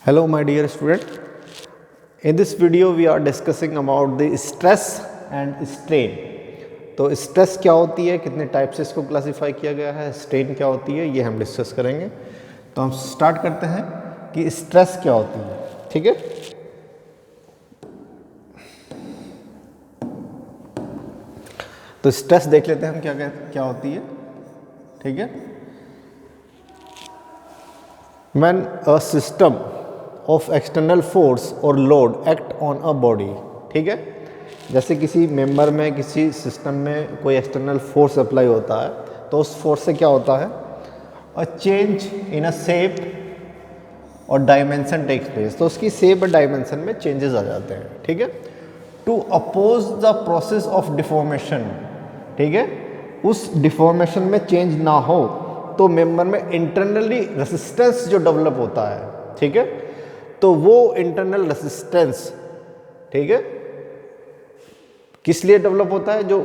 Hello my dear student, in this video we are discussing about the stress and strain. तो stress क्या होती है, कितने type से इसको क्लासिफाई किया गया है, स्ट्रेन क्या होती है, ये हम डिस्कस करेंगे। तो हम स्टार्ट करते हैं कि स्ट्रेस क्या होती है। ठीक है, तो स्ट्रेस देख लेते हैं हम क्या होती है। ठीक है, when a system of external force और load act on a body. ठीक है, जैसे किसी मेंबर में, किसी सिस्टम में कोई एक्सटर्नल फोर्स अप्लाई होता है तो उस फोर्स से क्या होता है, a change in a shape और डायमेंशन टेक्स प्लेस। तो उसकी शेप और डायमेंशन में चेंजेस आ जाते हैं। ठीक है, to oppose the process of deformation. ठीक है, उस डिफॉर्मेशन में चेंज ना हो तो मेंबर में इंटरनली रेसिस्टेंस जो डेवलप होता है, ठीक है, तो वो इंटरनल रेसिस्टेंस, ठीक है, किस लिए डेवलप होता है, जो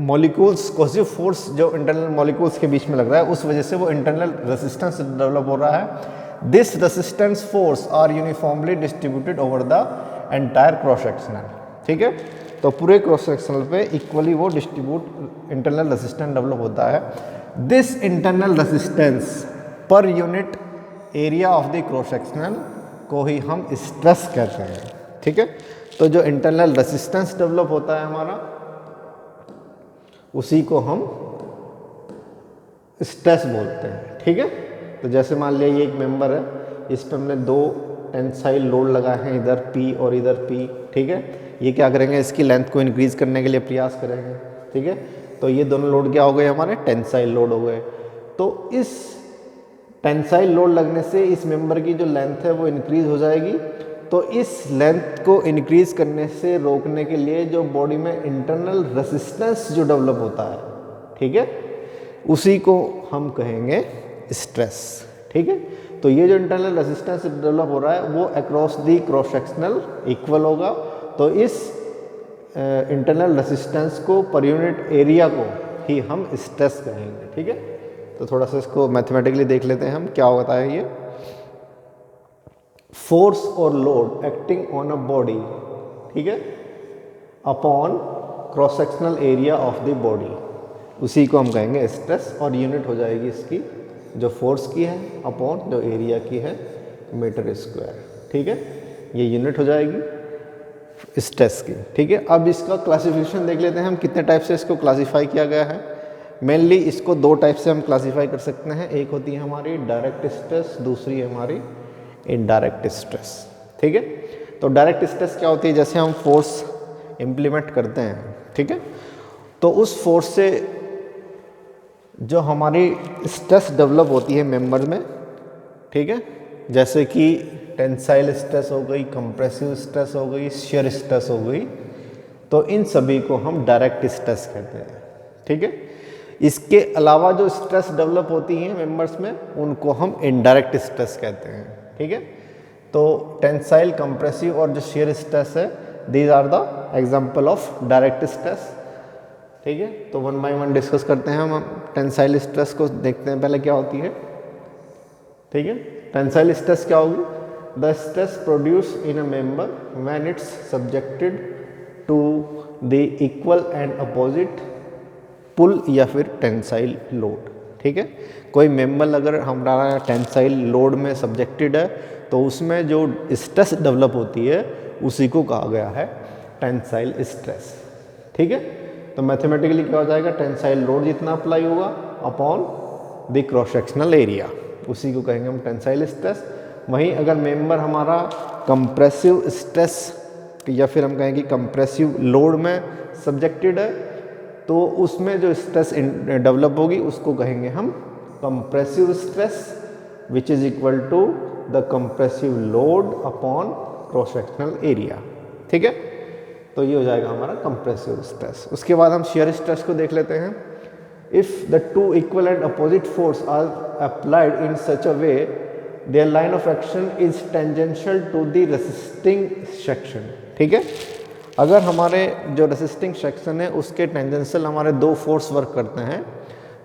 मॉलिक्यूल्स कोहेसिव फोर्स जो इंटरनल मॉलिक्यूल्स के बीच में लग रहा है उस वजह से वो इंटरनल रेसिस्टेंस डेवलप हो रहा है। This resistance force are uniformly distributed over the entire cross sectional. ठीक है, तो पूरे क्रॉस सेक्शनल पे इक्वली वो डिस्ट्रीब्यूट इंटरनल रेसिस्टेंस डेवलप होता है। दिस इंटरनल रेसिस्टेंस पर unit area of the cross sectional को ही हम स्ट्रेस कहते हैं। ठीक है, तो जो इंटरनल रेसिस्टेंस डेवलप होता है हमारा, उसी को हम स्ट्रेस बोलते हैं। ठीक है, तो जैसे मान लिया ये एक मेंबर है, इस पर हमने दो टेंसाइल लोड लगाए हैं, इधर P और इधर P। ठीक है, ये क्या करेंगे, इसकी लेंथ को इंक्रीज करने के लिए प्रयास करेंगे। ठीक है, तो ये दोनों लोड क्या हो गए, हमारे टेंसाइल लोड हो गए। तो इस टेंसाइल लोड लगने से इस मेंबर की जो लेंथ है वो इंक्रीज हो जाएगी। तो इस लेंथ को इंक्रीज करने से रोकने के लिए जो बॉडी में इंटरनल रेसिस्टेंस जो डेवलप होता है, ठीक है, उसी को हम कहेंगे स्ट्रेस। ठीक है, तो ये जो इंटरनल रेसिस्टेंस डेवलप हो रहा है वो across the cross sectional equal होगा। तो इस इंटरनल रेसिस्टेंस को पर यूनिट एरिया को ही हम स्ट्रेस कहेंगे। ठीक है, तो थोड़ा सा इसको मैथमेटिकली देख लेते हैं हम क्या होता है ये। फोर्स और load acting on a body, ठीक है, upon cross sectional area of the body, उसी को हम कहेंगे स्ट्रेस। और यूनिट हो जाएगी इसकी जो फोर्स की है अपॉन जो एरिया की है, मीटर स्क्वायर। ठीक है, ये यूनिट हो जाएगी स्ट्रेस की। ठीक है, अब इसका क्लासिफिकेशन देख लेते हैं हम, कितने टाइप से इसको क्लासीफाई किया गया है। मेनली इसको दो टाइप से हम क्लासीफाई कर सकते हैं, एक होती है हमारी डायरेक्ट स्ट्रेस, दूसरी है हमारी इनडायरेक्ट स्ट्रेस। ठीक है, तो डायरेक्ट स्ट्रेस क्या होती है, जैसे हम फोर्स इम्प्लीमेंट करते हैं, ठीक है, तो उस फोर्स से जो हमारी स्ट्रेस डेवलप होती है मेंबर में, ठीक है, जैसे कि टेंसाइल स्ट्रेस हो गई, कंप्रेसिव स्ट्रेस हो गई, शियर स्ट्रेस हो गई, तो इन सभी को हम डायरेक्ट स्ट्रेस कहते हैं। ठीक है, इसके अलावा जो स्ट्रेस डेवलप होती हैं मेंबर्स में उनको हम इनडायरेक्ट स्ट्रेस कहते हैं। ठीक है, तो टेंसाइल, कंप्रेसिव और जो शियर स्ट्रेस है, these are the example of direct stress. ठीक है, तो वन बाय वन डिस्कस करते हैं हम टेंसाइल स्ट्रेस को देखते हैं पहले क्या होती है। ठीक है, टेंसाइल स्ट्रेस क्या होगी, the stress produce in a member when it's subjected to the equal and opposite pull या फिर टेंसाइल लोड। ठीक है, कोई मेंबर अगर हमारा टेंसाइल लोड में सब्जेक्टेड है तो उसमें जो स्ट्रेस डेवलप होती है उसी को कहा गया है टेंसाइल स्ट्रेस। ठीक है, तो मैथमेटिकली क्या हो जाएगा, टेंसाइल लोड जितना अप्लाई होगा upon the cross sectional area, उसी को कहेंगे हम टेंसाइल स्ट्रेस। वहीं अगर मेंबर हमारा कंप्रेसिव स्ट्रेस या फिर हम कहेंगे कंप्रेसिव लोड में सब्जेक्टेड है तो उसमें जो स्ट्रेस डेवलप होगी उसको कहेंगे हम compressive stress, which is equal to the compressive load upon cross sectional area. ठीक है, तो ये हो जाएगा हमारा कंप्रेसिव स्ट्रेस। उसके बाद हम शियर स्ट्रेस को देख लेते हैं। If the two equal and opposite force are applied in such a way their line of action is tangential to the resisting section. ठीक है, अगर हमारे जो रेसिस्टिंग सेक्शन है उसके टेंजेंशियल हमारे दो फोर्स वर्क करते हैं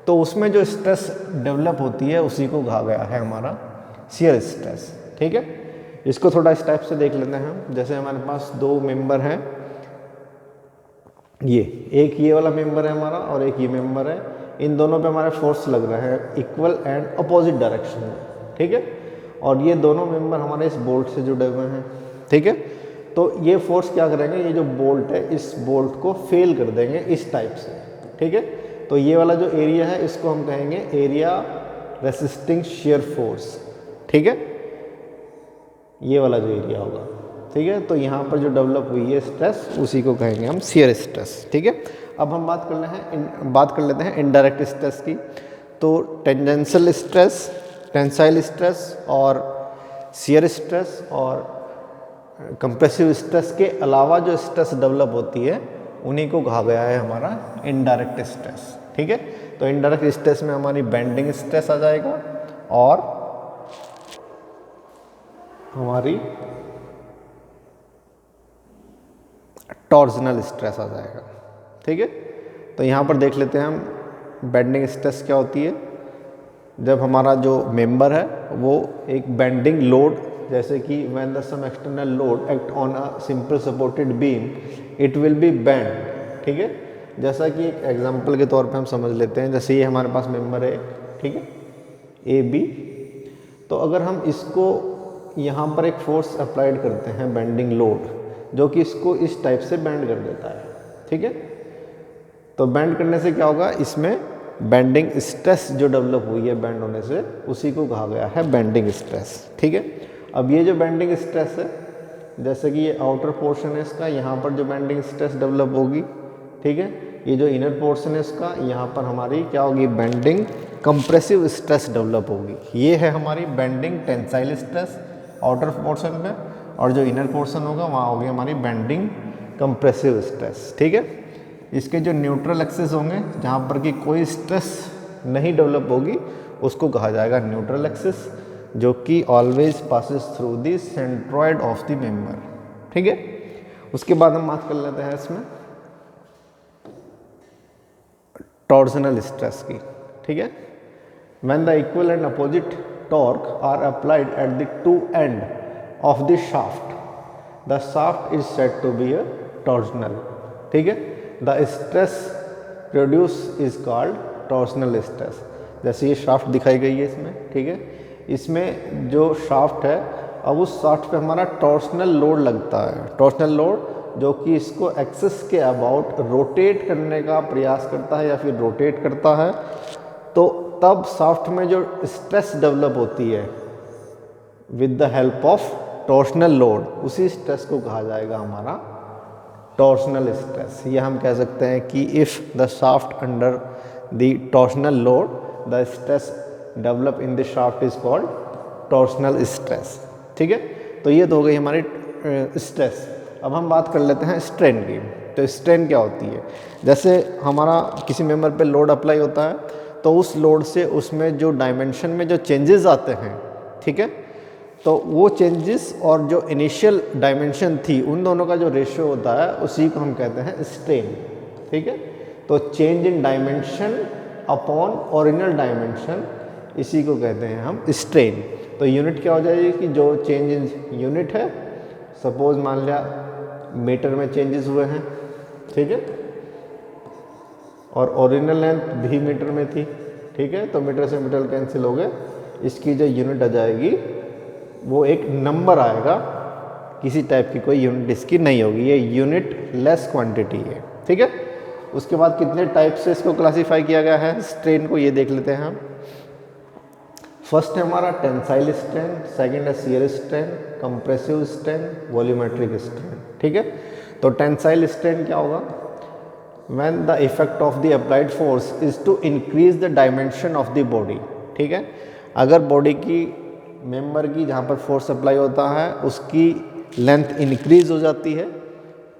तो उसमें जो स्ट्रेस डेवलप होती है उसी को कहा गया है हमारा शियर स्ट्रेस। ठीक है, इसको थोड़ा इस टाइप से देख लेते हैं हम। जैसे हमारे पास दो मेंबर हैं, ये एक ये वाला मेंबर है हमारा और एक ये मेंबर है, इन दोनों पे हमारे फोर्स लग रहे हैं इक्वल एंड अपोजिट डायरेक्शन में, ठीक है। और ये दोनों मेंबर हमारे इस बोल्ट से जुड़े हुए हैं, ठीक है। तो ये फोर्स क्या करेंगे, ये जो बोल्ट है इस बोल्ट को फेल कर देंगे इस टाइप से, ठीक है। तो ये वाला जो एरिया है इसको हम कहेंगे एरिया रेसिस्टिंग शियर फोर्स, ठीक है, ये वाला जो एरिया होगा, ठीक है। तो यहाँ पर जो डेवलप हुई है स्ट्रेस उसी को कहेंगे हम शियर स्ट्रेस, ठीक है। अब हम बात कर लेते हैं इनडायरेक्ट स्ट्रेस की। तो टेंजेंशियल स्ट्रेस, टेंसाइल स्ट्रेस और शियर स्ट्रेस और कंप्रेसिव स्ट्रेस के अलावा जो स्ट्रेस डेवलप होती है उन्हीं को कहा गया है हमारा इनडायरेक्ट स्ट्रेस, ठीक है। तो इनडायरेक्ट स्ट्रेस में हमारी बेंडिंग स्ट्रेस आ जाएगा और हमारी टॉर्जनल स्ट्रेस आ जाएगा, ठीक है। तो यहाँ पर देख लेते हैं हम बेंडिंग स्ट्रेस क्या होती है। जब हमारा जो मेंबर है वो एक बेंडिंग लोड, जैसे कि when the some external load act on a simple supported beam it will be bend, ठीक है। जैसा कि एक एग्जांपल के तौर पे हम समझ लेते हैं, जैसे ये हमारे पास मेंबर है, ठीक है, ए बी। तो अगर हम इसको यहाँ पर एक फोर्स अप्लाइड करते हैं बेंडिंग लोड, जो कि इसको इस टाइप से बेंड कर देता है, ठीक है। तो बेंड करने से क्या होगा, इसमें बेंडिंग स्ट्रेस जो डेवलप हुई है बेंड होने से उसी को कहा गया है बेंडिंग स्ट्रेस, ठीक है। अब ये जो बेंडिंग स्ट्रेस है, जैसे कि ये आउटर पोर्शन है इसका, यहाँ पर जो बेंडिंग स्ट्रेस डेवलप होगी, ठीक है। ये जो इनर पोर्शन है इसका, यहाँ पर हमारी क्या होगी, बेंडिंग कंप्रेसिव स्ट्रेस डेवलप होगी। ये है हमारी bending tensile stress outer portion में, और जो इनर पोर्शन होगा वहाँ होगी हमारी बेंडिंग कंप्रेसिव स्ट्रेस, ठीक है। इसके जो न्यूट्रल एक्सिस होंगे, जहाँ पर कि कोई स्ट्रेस नहीं डेवलप होगी, उसको कहा जाएगा न्यूट्रल एक्सिस, जो कि always passes through the centroid of the member, ठीक है। उसके बाद हम बात कर लेते हैं इसमें टॉर्जनल स्ट्रेस की, ठीक है। When the equal and opposite torque are applied at the two end of the shaft is said to be a torsional, ठीक है। The stress produced is called torsional stress। जैसे ये शाफ्ट दिखाई गई है इसमें, ठीक है। इसमें जो शाफ्ट है, अब उस शाफ्ट पे हमारा टॉर्शनल लोड लगता है, टॉर्शनल लोड जो कि इसको एक्सिस के अबाउट रोटेट करने का प्रयास करता है या फिर रोटेट करता है। तो तब शाफ्ट में जो स्ट्रेस डेवलप होती है with the help of torsional load, उसी स्ट्रेस को कहा जाएगा हमारा टॉर्शनल स्ट्रेस। ये हम कह सकते हैं कि if the shaft under the torsional load the stress develop in the shaft is called torsional stress, ठीक है। तो ये तो हो गई हमारी स्ट्रेस। अब हम बात कर लेते हैं स्ट्रेन की। तो स्ट्रेन क्या होती है, जैसे हमारा किसी मेंबर पे लोड अप्लाई होता है, तो उस लोड से उसमें जो डायमेंशन में जो चेंजेस आते हैं, ठीक है, तो वो चेंजेस और जो इनिशियल डायमेंशन थी उन दोनों का जो रेशियो होता है उसी को हम कहते हैं स्ट्रेन, ठीक है। तो change in dimension upon original dimension, इसी को कहते हैं हम स्ट्रेन। तो यूनिट क्या हो जाएगी कि जो चेंज इन यूनिट है, सपोज मान लिया मीटर में चेंजेस हुए हैं, ठीक है, और ओरिजिनल लेंथ भी मीटर में थी, ठीक है। तो मीटर से मीटर कैंसिल हो गए, इसकी जो यूनिट आ जाएगी वो एक नंबर आएगा, किसी टाइप की कोई यूनिट इसकी नहीं होगी, ये यूनिट लेस क्वांटिटी है, ठीक है। उसके बाद कितने टाइप से इसको क्लासीफाई किया गया है स्ट्रेन को, ये देख लेते हैं हम। फर्स्ट है हमारा टेंसाइल स्ट्रेन, सेकंड है shear strain, compressive strain, volumetric strain, ठीक है। तो टेंसाइल स्ट्रेन क्या होगा, when the effect of the applied force is to increase the dimension of the body, ठीक है। अगर बॉडी की मेंबर की जहाँ पर फोर्स अप्लाई होता है उसकी लेंथ इंक्रीज हो जाती है,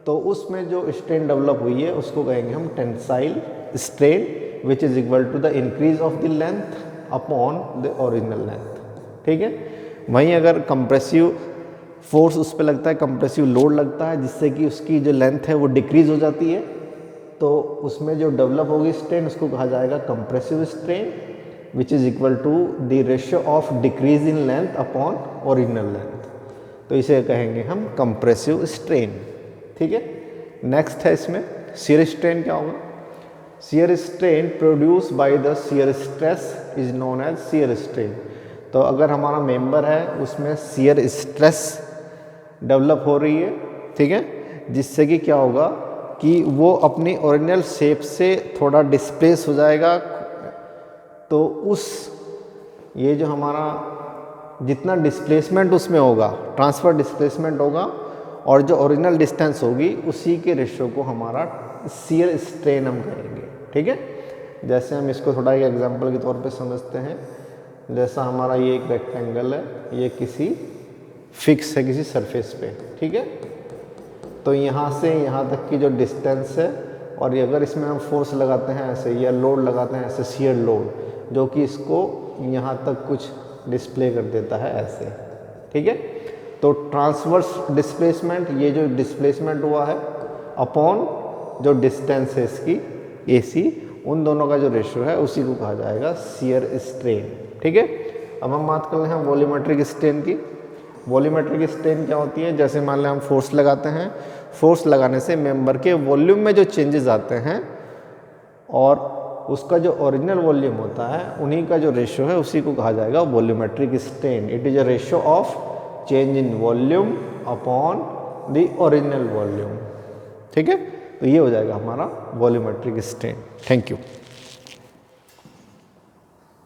तो उसमें जो स्ट्रेन डेवलप हुई है उसको कहेंगे हम tensile strain, which is equal to the increase of the length upon the original length, ठीक है। वहीं अगर कंप्रेसिव फोर्स उस पर लगता है, कंप्रेसिव लोड लगता है, जिससे कि उसकी जो लेंथ है वो डिक्रीज हो जाती है, तो उसमें जो डेवलप होगी स्ट्रेन उसको कहा जाएगा compressive strain, which is equal to the ratio of decrease in length upon original length. तो इसे कहेंगे हम कंप्रेसिव स्ट्रेन। ठीक है, नेक्स्ट है इसमें शियर स्ट्रेन क्या होगा। Shear strain produce by the shear stress is known as shear strain. तो अगर हमारा मेंबर है उसमें शियर स्ट्रेस डेवलप हो रही है, ठीक है, जिससे कि क्या होगा कि वो अपनी ओरिजिनल शेप से थोड़ा डिस्प्लेस हो जाएगा, तो उस ये जो हमारा जितना डिस्प्लेसमेंट उसमें होगा, ट्रांसफ़र डिस्प्लेसमेंट होगा और जो ओरिजिनल डिस्टेंस होगी उसी के रेशो को हमारा शियर स्ट्रेन हम कहेंगे। ठीक है, जैसे हम इसको थोड़ा एक एग्जांपल के तौर पे समझते हैं। जैसा हमारा ये एक रेक्टेंगल है, ये किसी फिक्स है किसी सरफेस पे, ठीक है, तो यहाँ से यहाँ तक की जो डिस्टेंस है, और ये अगर इसमें हम फोर्स लगाते हैं ऐसे या लोड लगाते हैं ऐसे शियर लोड, जो कि इसको यहाँ तक कुछ डिस्प्ले कर देता है ऐसे। ठीक है, तो ट्रांसवर्स डिस्प्लेसमेंट, ये जो डिस्प्लेसमेंट हुआ है अपॉन जो डिस्टेंस है इसकी AC, उन दोनों का जो रेशियो है उसी को कहा जाएगा शियर स्ट्रेन। ठीक है, अब हम बात कर रहे हैं वॉल्यूमेट्रिक स्ट्रेन की। वॉल्यूमेट्रिक स्ट्रेन क्या होती है, जैसे मान लें हम फोर्स लगाते हैं, फोर्स लगाने से मेंबर के वॉल्यूम में जो चेंजेस आते हैं और उसका जो ओरिजिनल वॉल्यूम होता है उन्हीं का जो रेशियो है उसी को कहा जाएगा volumetric strain. It is a ratio of change in volume upon the original volume. ठीक है, तो ये हो जाएगा हमारा वॉल्यूमेट्रिक स्ट्रेन। Thank you.